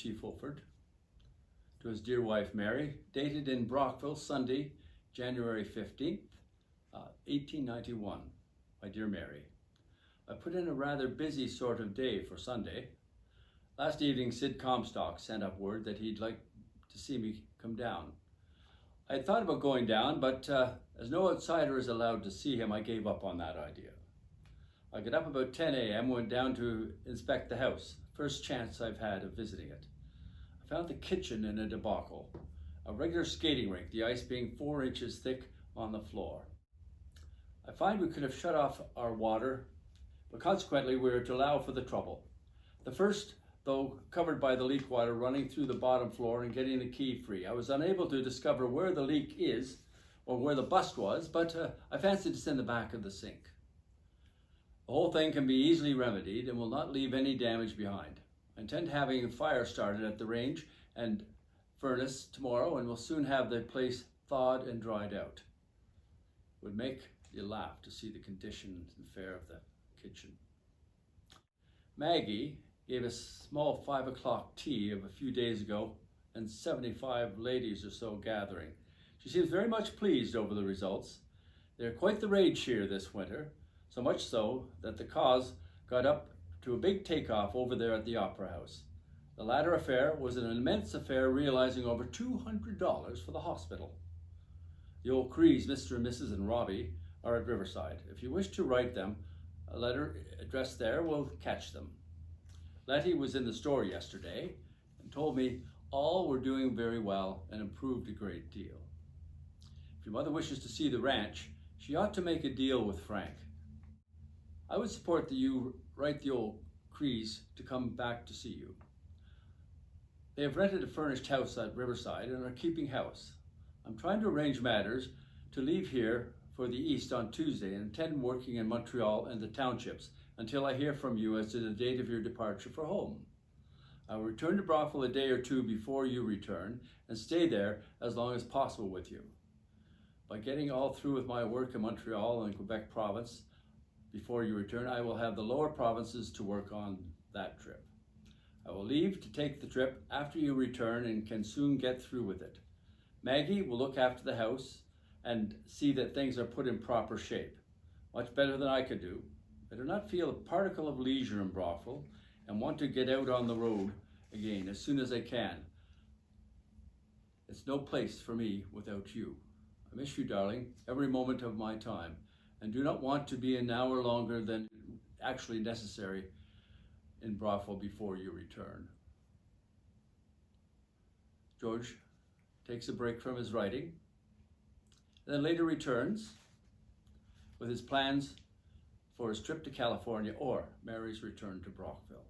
T. Fulford. To his dear wife Mary, dated in Brockville, Sunday, January 15th, 1891. My dear Mary, I put in a rather busy sort of day for Sunday. Last evening, Sid Comstock sent up word that he'd like to see me come down. I had thought about going down, but as no outsider is allowed to see him, I gave up on that idea. I got up about 10 a.m., went down to inspect the house. First chance I've had of visiting it. I found the kitchen in a debacle. A regular skating rink, the ice being 4 inches thick on the floor. I find we could have shut off our water, but consequently we were to allow for the trouble. The first, though, covered by the leak water running through the bottom floor and getting the key free. I was unable to discover where the leak is or where the bust was, but I fancied it's in the back of the sink. The whole thing can be easily remedied and will not leave any damage behind. I intend having a fire started at the range and furnace tomorrow, and will soon have the place thawed and dried out. It would make you laugh to see the condition and fare of the kitchen. Maggie gave a small 5 o'clock tea of a few days ago, and 75 ladies or so gathering. She seems very much pleased over the results. They're quite the rage here this winter, so much so that the cause got up to a big takeoff over there at the Opera House. The latter affair was an immense affair, realizing over $200 for the hospital. The old Crees, Mr. and Mrs. and Robbie, are at Riverside. If you wish to write them, a letter addressed there will catch them. Letty was in the store yesterday and told me all were doing very well and improved a great deal. If your mother wishes to see the ranch, she ought to make a deal with Frank. I would support that you write the old Crees to come back to see you. They have rented a furnished house at Riverside and are keeping house. I'm trying to arrange matters to leave here for the East on Tuesday and intend working in Montreal and the townships until I hear from you as to the date of your departure for home. I will return to Brockville a day or two before you return and stay there as long as possible with you. By getting all through with my work in Montreal and Quebec province before you return, I will have the lower provinces to work on that trip. I will leave to take the trip after you return and can soon get through with it. Maggie will look after the house and see that things are put in proper shape. Much better than I could do. I do not feel a particle of leisure in Brockville and want to get out on the road again as soon as I can. It's no place for me without you. I miss you, darling, every moment of my time, and do not want to be an hour longer than actually necessary in Brockville before you return. George takes a break from his writing, and then later returns with his plans for his trip to California or Mary's return to Brockville.